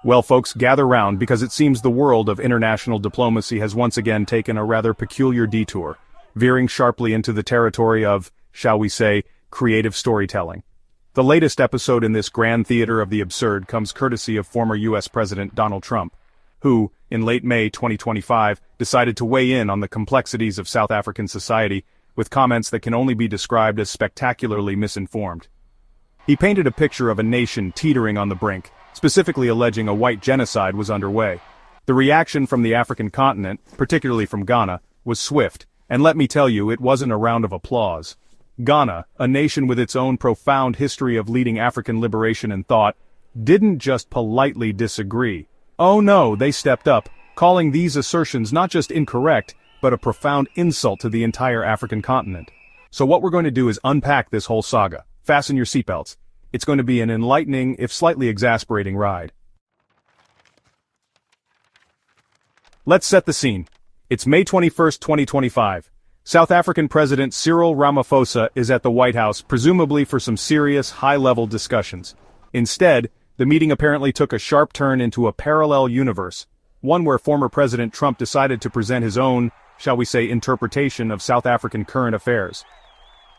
Well, folks, gather round because it seems the world of international diplomacy has once again taken a rather peculiar detour, veering sharply into the territory of, shall we say, creative storytelling. The latest episode in this grand theater of the absurd comes courtesy of former U.S. President Donald Trump, who, in late May 2025, decided to weigh in on the complexities of South African society with comments that can only be described as spectacularly misinformed. He painted a picture of a nation teetering on the brink, specifically alleging a white genocide was underway. The reaction from the African continent, particularly from Ghana, was swift, and let me tell you, it wasn't a round of applause. Ghana, a nation with its own profound history of leading African liberation and thought, didn't just politely disagree. Oh no, they stepped up, calling these assertions not just incorrect, but a profound insult to the entire African continent. So what we're going to do is unpack this whole saga. Fasten your seatbelts. It's going to be an enlightening, if slightly exasperating ride. Let's set the scene. It's May 21, 2025. South African President Cyril Ramaphosa is at the White House, presumably for some serious, high-level discussions. Instead, the meeting apparently took a sharp turn into a parallel universe, one where former President Trump decided to present his own, shall we say, interpretation of South African current affairs.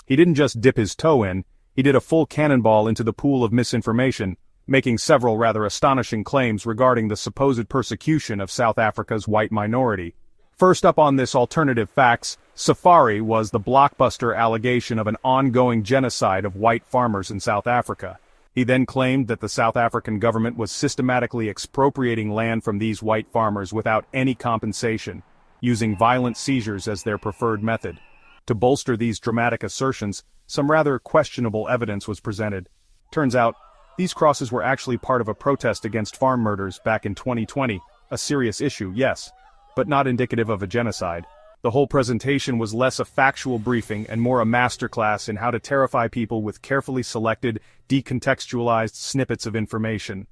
He didn't just dip his toe in, he did a full cannonball into the pool of misinformation, making several rather astonishing claims regarding the supposed persecution of South Africa's white minority. First up on this alternative facts, safari was the blockbuster allegation of an ongoing genocide of white farmers in South Africa. He then claimed that the South African government was systematically expropriating land from these white farmers without any compensation, using violent seizures as their preferred method. To bolster these dramatic assertions, some rather questionable evidence was presented. Turns out, these crosses were actually part of a protest against farm murders back in 2020, a serious issue, yes, but not indicative of a genocide. The whole presentation was less a factual briefing and more a masterclass in how to terrify people with carefully selected, decontextualized snippets of information.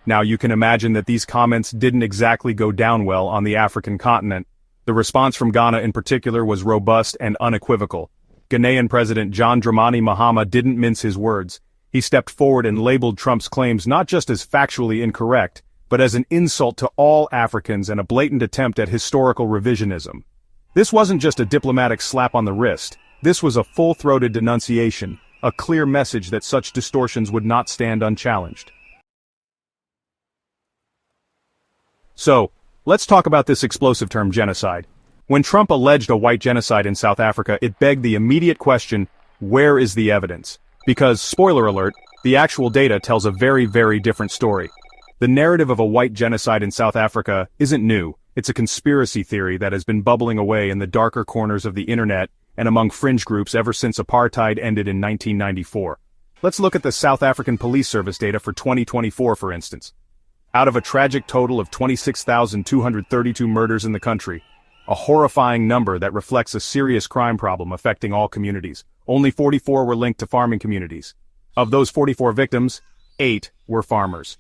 Now you can imagine that these comments didn't exactly go down well on the African continent. The response from Ghana in particular was robust and unequivocal. Ghanaian President John Dramani Mahama didn't mince his words. He stepped forward and labeled Trump's claims not just as factually incorrect, but as an insult to all Africans and a blatant attempt at historical revisionism. This wasn't just a diplomatic slap on the wrist. This was a full-throated denunciation, a clear message that such distortions would not stand unchallenged. So, let's talk about this explosive term genocide. When Trump alleged a white genocide in South Africa, it begged the immediate question, where is the evidence? Because, spoiler alert, the actual data tells a very, very different story. The narrative of a white genocide in South Africa isn't new. It's a conspiracy theory that has been bubbling away in the darker corners of the internet and among fringe groups ever since apartheid ended in 1994. Let's look at the South African Police Service data for 2024, for instance. Out of a tragic total of 26,232 murders in the country, a horrifying number that reflects a serious crime problem affecting all communities, only 44 were linked to farming communities. Of those 44 victims, 8 were farmers.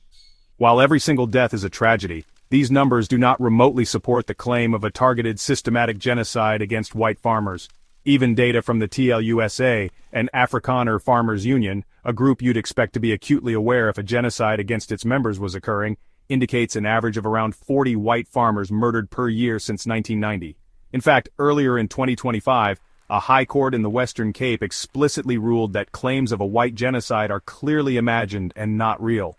While every single death is a tragedy, these numbers do not remotely support the claim of a targeted systematic genocide against white farmers. Even data from the TLUSA and Afrikaner Farmers Union, a group you'd expect to be acutely aware if a genocide against its members was occurring, indicates an average of around 40 white farmers murdered per year since 1990. In fact, earlier in 2025, a high court in the Western Cape explicitly ruled that claims of a white genocide are clearly imagined and not real.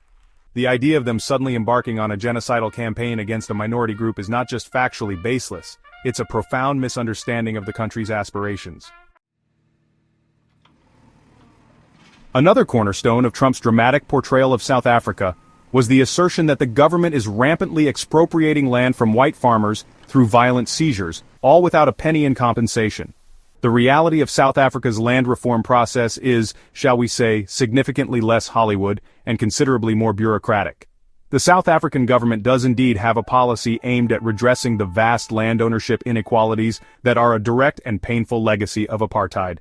The idea of them suddenly embarking on a genocidal campaign against a minority group is not just factually baseless, it's a profound misunderstanding of the country's aspirations. Another cornerstone of Trump's dramatic portrayal of South Africa was the assertion that the government is rampantly expropriating land from white farmers through violent seizures, all without a penny in compensation. The reality of South Africa's land reform process is, shall we say, significantly less Hollywood and considerably more bureaucratic. The South African government does indeed have a policy aimed at redressing the vast land ownership inequalities that are a direct and painful legacy of apartheid.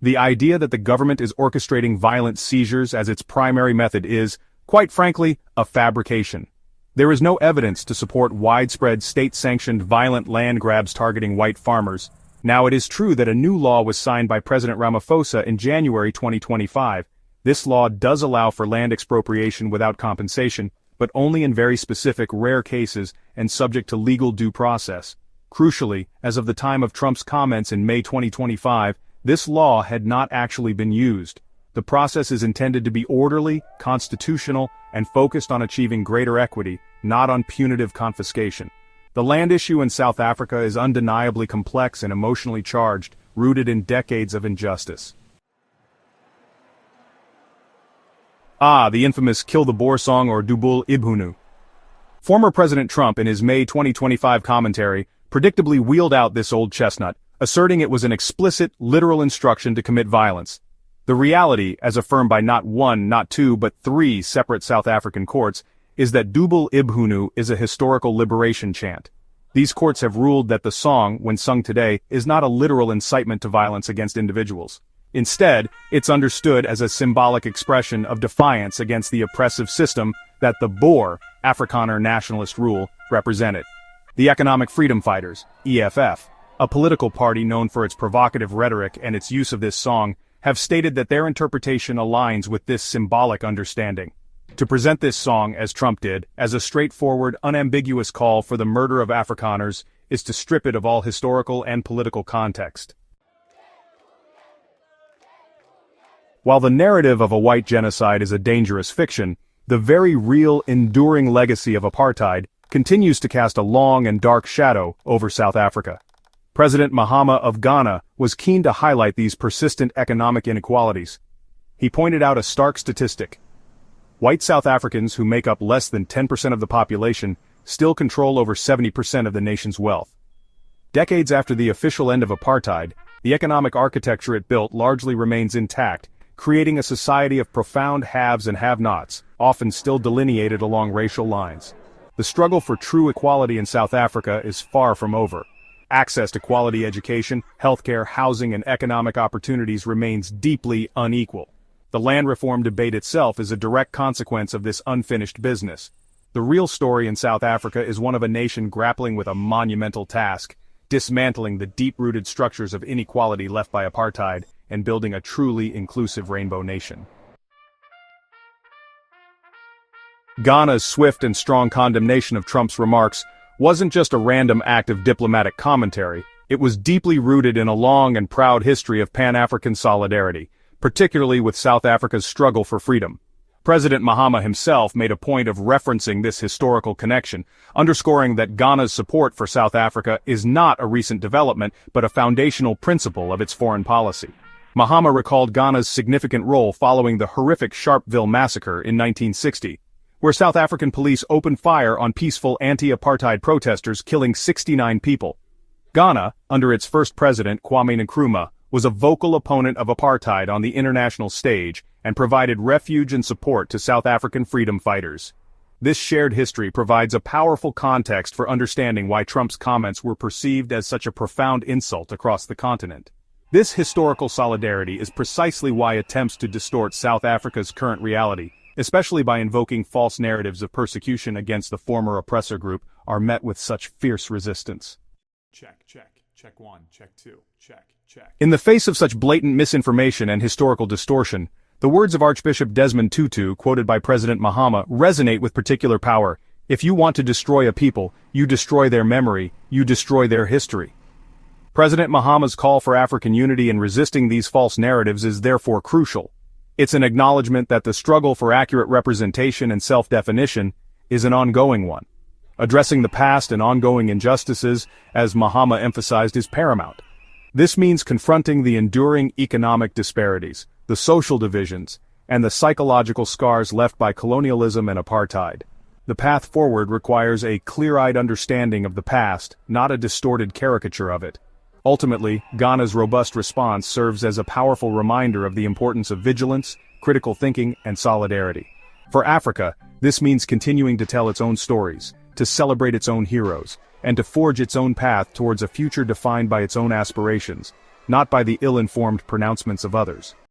The idea that the government is orchestrating violent seizures as its primary method is, quite frankly, a fabrication. There is no evidence to support widespread state-sanctioned violent land grabs targeting white farmers. Now it is true that a new law was signed by President Ramaphosa in January 2025, This law does allow for land expropriation without compensation, but only in very specific, rare cases and subject to legal due process. Crucially, as of the time of Trump's comments in May 2025, this law had not actually been used. The process is intended to be orderly, constitutional, and focused on achieving greater equity, not on punitive confiscation. The land issue in South Africa is undeniably complex and emotionally charged, rooted in decades of injustice. The infamous Kill the Boer song, or Dubbel Ibhunu. Former President Trump, in his May 2025 commentary, predictably wheeled out this old chestnut, asserting it was an explicit, literal instruction to commit violence. The reality, as affirmed by not one, not two, but three separate South African courts, is that Dubbel Ibhunu is a historical liberation chant. These courts have ruled that the song, when sung today, is not a literal incitement to violence against individuals. Instead, it's understood as a symbolic expression of defiance against the oppressive system that the Boer, Afrikaner nationalist rule, represented. The Economic Freedom Fighters, EFF, a political party known for its provocative rhetoric and its use of this song, have stated that their interpretation aligns with this symbolic understanding. To present this song, as Trump did, as a straightforward, unambiguous call for the murder of Afrikaners, is to strip it of all historical and political context. While the narrative of a white genocide is a dangerous fiction, the very real, enduring legacy of apartheid continues to cast a long and dark shadow over South Africa. President Mahama of Ghana was keen to highlight these persistent economic inequalities. He pointed out a stark statistic. White South Africans, who make up less than 10% of the population, still control over 70% of the nation's wealth. Decades after the official end of apartheid, the economic architecture it built largely remains intact, creating a society of profound haves and have-nots, often still delineated along racial lines. The struggle for true equality in South Africa is far from over. Access to quality education, healthcare, housing, and economic opportunities remains deeply unequal. The land reform debate itself is a direct consequence of this unfinished business. The real story in South Africa is one of a nation grappling with a monumental task, dismantling the deep-rooted structures of inequality left by apartheid, and building a truly inclusive rainbow nation. Ghana's swift and strong condemnation of Trump's remarks wasn't just a random act of diplomatic commentary, it was deeply rooted in a long and proud history of Pan-African solidarity, particularly with South Africa's struggle for freedom. President Mahama himself made a point of referencing this historical connection, underscoring that Ghana's support for South Africa is not a recent development but a foundational principle of its foreign policy. Mahama recalled Ghana's significant role following the horrific Sharpeville massacre in 1960, where South African police opened fire on peaceful anti-apartheid protesters, killing 69 people. Ghana, under its first president, Kwame Nkrumah, was a vocal opponent of apartheid on the international stage and provided refuge and support to South African freedom fighters. This shared history provides a powerful context for understanding why Trump's comments were perceived as such a profound insult across the continent. This historical solidarity is precisely why attempts to distort South Africa's current reality, especially by invoking false narratives of persecution against the former oppressor group, are met with such fierce resistance. Check one, check two, check. In the face of such blatant misinformation and historical distortion, the words of Archbishop Desmond Tutu, quoted by President Mahama, resonate with particular power. If you want to destroy a people, you destroy their memory, you destroy their history. President Mahama's call for African unity in resisting these false narratives is therefore crucial. It's an acknowledgement that the struggle for accurate representation and self-definition is an ongoing one. Addressing the past and ongoing injustices, as Mahama emphasized, is paramount. This means confronting the enduring economic disparities, the social divisions, and the psychological scars left by colonialism and apartheid. The path forward requires a clear-eyed understanding of the past, not a distorted caricature of it. Ultimately, Ghana's robust response serves as a powerful reminder of the importance of vigilance, critical thinking, and solidarity. For Africa, this means continuing to tell its own stories, to celebrate its own heroes, and to forge its own path towards a future defined by its own aspirations, not by the ill-informed pronouncements of others.